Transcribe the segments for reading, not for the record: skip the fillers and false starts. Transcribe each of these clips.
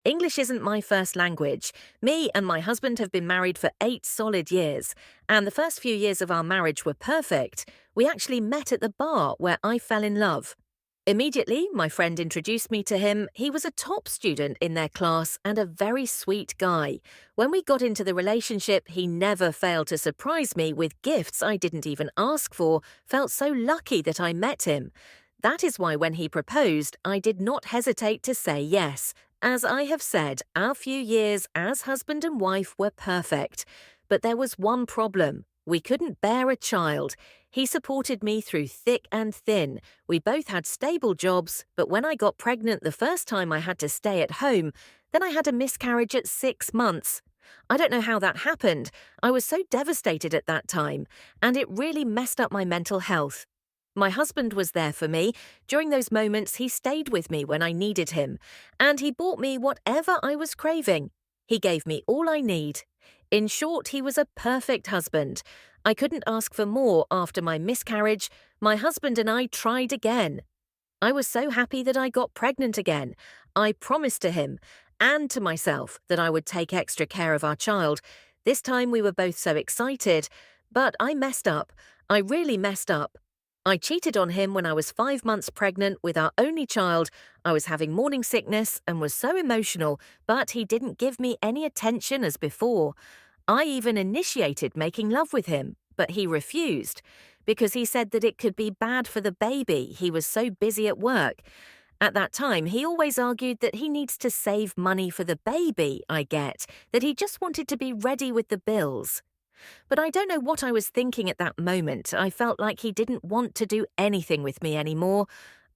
English isn't my first language. Me and my husband have been married for 8 solid years, and the first few years of our marriage were perfect. We actually met at the bar where I fell in love. Immediately, my friend introduced me to him. He was a top student in their class and a very sweet guy. When we got into the relationship, he never failed to surprise me with gifts I didn't even ask for. Felt so lucky that I met him. That is why when he proposed, I did not hesitate to say yes. As I have said, our few years as husband and wife were perfect. But there was one problem. We couldn't bear a child. He supported me through thick and thin. We both had stable jobs, but when I got pregnant the first time I had to stay at home. Then I had a miscarriage at 6 months. I don't know how that happened. I was so devastated at that time, and it really messed up my mental health. My husband was there for me. During those moments, he stayed with me when I needed him, and he bought me whatever I was craving. He gave me all I need. In short, he was a perfect husband. I couldn't ask for more after my miscarriage. My husband and I tried again. I was so happy that I got pregnant again. I promised to him and to myself that I would take extra care of our child. This time we were both so excited, but I messed up. I really messed up. I cheated on him when I was 5 months pregnant with our only child. I was having morning sickness and was so emotional, but he didn't give me any attention as before. I even initiated making love with him, but he refused because he said that it could be bad for the baby. He was so busy at work. At that time, he always argued that he needs to save money for the baby, I get, that he just wanted to be ready with the bills. But I don't know what I was thinking at that moment. I felt like he didn't want to do anything with me anymore.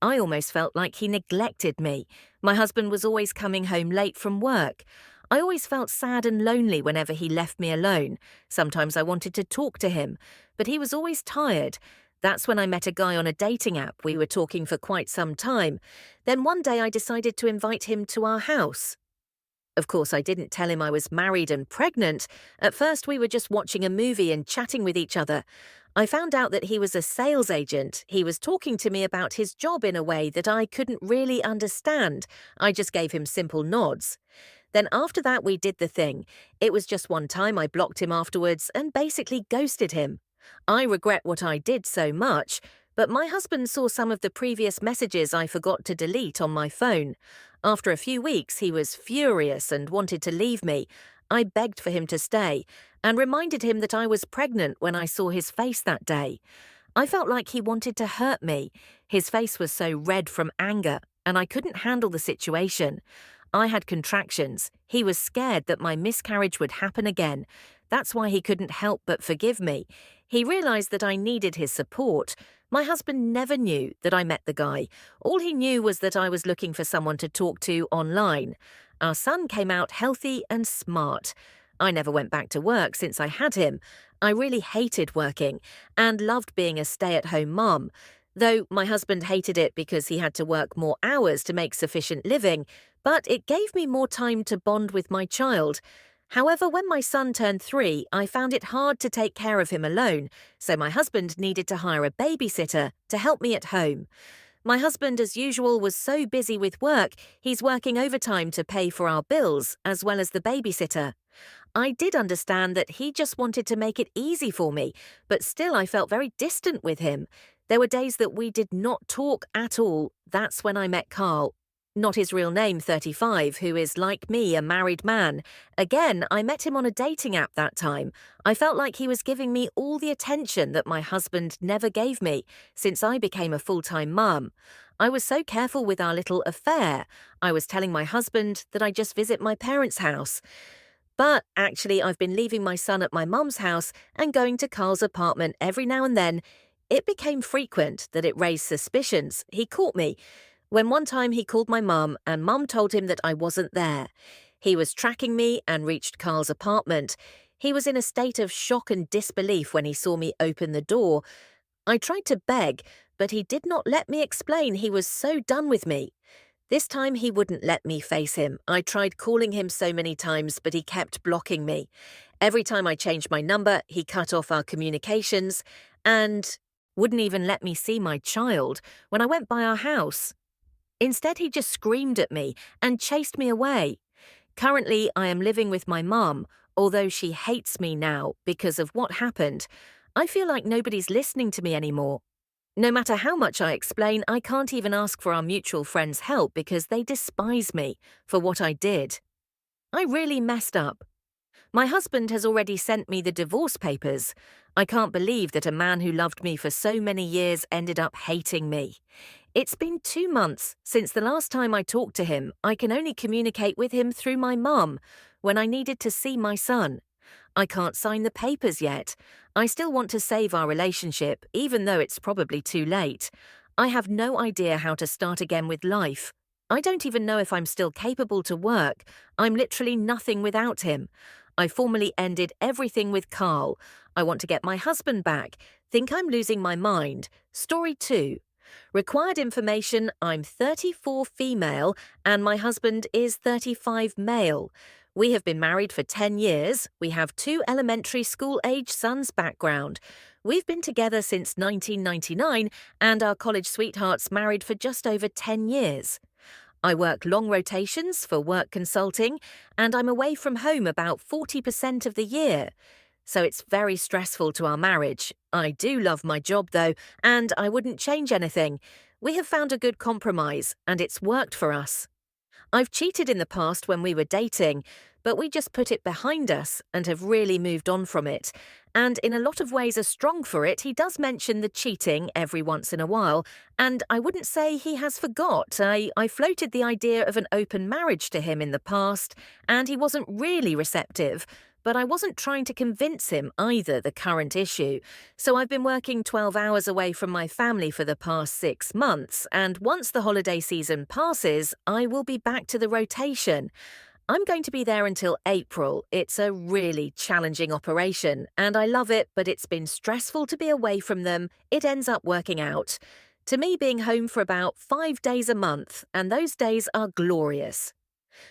I almost felt like he neglected me. My husband was always coming home late from work. I always felt sad and lonely whenever he left me alone. Sometimes I wanted to talk to him, but he was always tired. That's when I met a guy on a dating app. We were talking for quite some time. Then one day I decided to invite him to our house. Of course, I didn't tell him I was married and pregnant. At first, we were just watching a movie and chatting with each other. I found out that he was a sales agent. He was talking to me about his job in a way that I couldn't really understand. I just gave him simple nods. Then after that, we did the thing. It was just one time I blocked him afterwards and basically ghosted him. I regret what I did so much, but my husband saw some of the previous messages I forgot to delete on my phone. After a few weeks, he was furious and wanted to leave me. I begged for him to stay and reminded him that I was pregnant when I saw his face that day. I felt like he wanted to hurt me. His face was so red from anger, and I couldn't handle the situation. I had contractions. He was scared that my miscarriage would happen again. That's why he couldn't help but forgive me. He realized that I needed his support. My husband never knew that I met the guy. All he knew was that I was looking for someone to talk to online. Our son came out healthy and smart. I never went back to work since I had him. I really hated working and loved being a stay-at-home mom. Though my husband hated it because he had to work more hours to make sufficient living, but it gave me more time to bond with my child. However, when my son turned 3, I found it hard to take care of him alone, so my husband needed to hire a babysitter to help me at home. My husband, as usual, was so busy with work, he's working overtime to pay for our bills, as well as the babysitter. I did understand that he just wanted to make it easy for me, but still I felt very distant with him. There were days that we did not talk at all. That's when I met Carl. Not his real name, 35, who is, like me, a married man. Again, I met him on a dating app that time. I felt like he was giving me all the attention that my husband never gave me since I became a full-time mum. I was so careful with our little affair. I was telling my husband that I just visit my parents' house. But actually, I've been leaving my son at my mum's house and going to Carl's apartment every now and then. It became frequent that it raised suspicions. He caught me when one time he called my mum and mum told him that I wasn't there. He was tracking me and reached Carl's apartment. He was in a state of shock and disbelief when he saw me open the door. I tried to beg, but he did not let me explain. He was so done with me. This time he wouldn't let me face him. I tried calling him so many times, but he kept blocking me. Every time I changed my number, he cut off our communications and wouldn't even let me see my child when I went by our house. Instead, he just screamed at me and chased me away. Currently, I am living with my mum, although she hates me now because of what happened. I feel like nobody's listening to me anymore. No matter how much I explain, I can't even ask for our mutual friend's help because they despise me for what I did. I really messed up. My husband has already sent me the divorce papers. I can't believe that a man who loved me for so many years ended up hating me. It's been 2 months since the last time I talked to him. I can only communicate with him through my mum when I needed to see my son. I can't sign the papers yet. I still want to save our relationship, even though it's probably too late. I have no idea how to start again with life. I don't even know if I'm still capable to work. I'm literally nothing without him. I formally ended everything with Carl. I want to get my husband back. Think I'm losing my mind. Story 2. Required information: I'm 34 female and my husband is 35 male. We have been married for 10 years. We have 2 elementary school age sons. Background: we've been together since 1999 and our college sweethearts married for just over 10 years. I work long rotations for work consulting and I'm away from home about 40% of the year. So it's very stressful to our marriage. I do love my job though, and I wouldn't change anything. We have found a good compromise, and it's worked for us. I've cheated in the past when we were dating, but we just put it behind us and have really moved on from it. And in a lot of ways are strong for it. He does mention the cheating every once in a while, and I wouldn't say he has forgot. I floated the idea of an open marriage to him in the past, and he wasn't really receptive. But I wasn't trying to convince him either, the current issue. So I've been working 12 hours away from my family for the past 6 months, and once the holiday season passes, I will be back to the rotation. I'm going to be there until April. It's a really challenging operation, and I love it, but it's been stressful to be away from them. It ends up working out. To me, being home for about 5 days a month, and those days are glorious.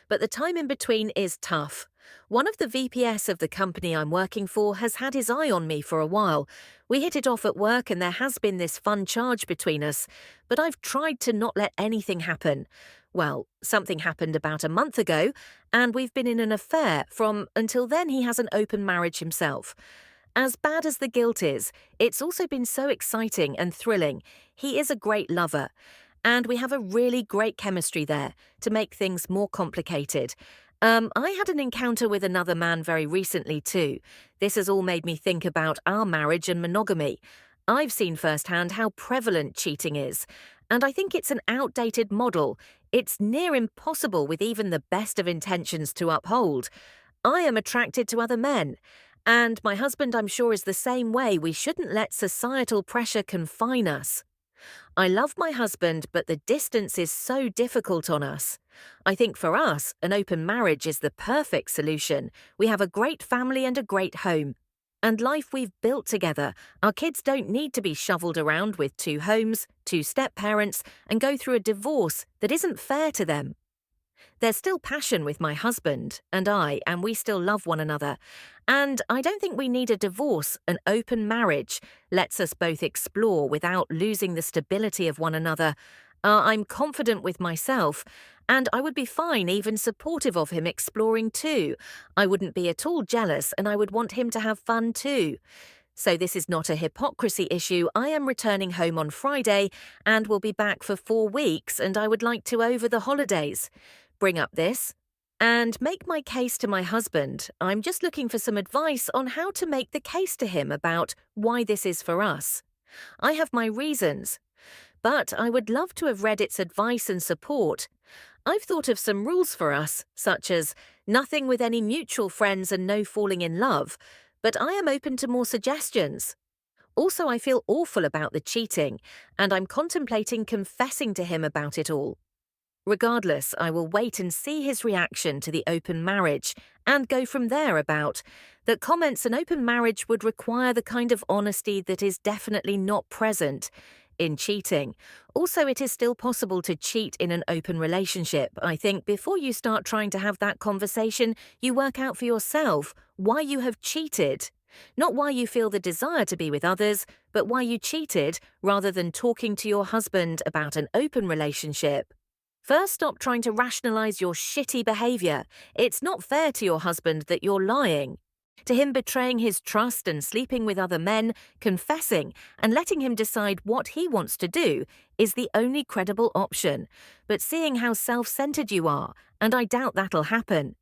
But the time in between is tough. One of the VPS of the company I'm working for has had his eye on me for a while. We hit it off at work and there has been this fun charge between us, but I've tried to not let anything happen. Well, something happened about a month ago, and we've been in an affair from until then. He has an open marriage himself. As bad as the guilt is, it's also been so exciting and thrilling. He is a great lover, and we have a really great chemistry there to make things more complicated. I had an encounter with another man very recently too. This has all made me think about our marriage and monogamy. I've seen firsthand how prevalent cheating is, and I think it's an outdated model. It's near impossible with even the best of intentions to uphold. I am attracted to other men, and my husband, I'm sure, is the same way. We shouldn't let societal pressure confine us. I love my husband, but the distance is so difficult on us. I think for us, an open marriage is the perfect solution. We have a great family and a great home, and life we've built together. Our kids don't need to be shoveled around with 2 homes, 2 step-parents, and go through a divorce that isn't fair to them. There's still passion with my husband and we still love one another. And I don't think we need a divorce. An open marriage lets us both explore without losing the stability of one another. I'm confident with myself, and I would be fine, even supportive of him exploring too. I wouldn't be at all jealous, and I would want him to have fun too. So this is not a hypocrisy issue. I am returning home on Friday and will be back for 4 weeks, and I would like to, over the holidays, bring up this and make my case to my husband. I'm just looking for some advice on how to make the case to him about why this is for us. I have my reasons, but I would love to have read its advice and support. I've thought of some rules for us, such as nothing with any mutual friends and no falling in love, but I am open to more suggestions. Also, I feel awful about the cheating, and I'm contemplating confessing to him about it all. Regardless, I will wait and see his reaction to the open marriage and go from there. About that comments, an open marriage would require the kind of honesty that is definitely not present in cheating. Also, it is still possible to cheat in an open relationship. I think before you start trying to have that conversation, you work out for yourself why you have cheated. Not why you feel the desire to be with others, but why you cheated, rather than talking to your husband about an open relationship. First, stop trying to rationalize your shitty behavior. It's not fair to your husband that you're lying. To him, betraying his trust and sleeping with other men, confessing, and letting him decide what he wants to do is the only credible option. But seeing how self-centered you are, and I doubt that'll happen.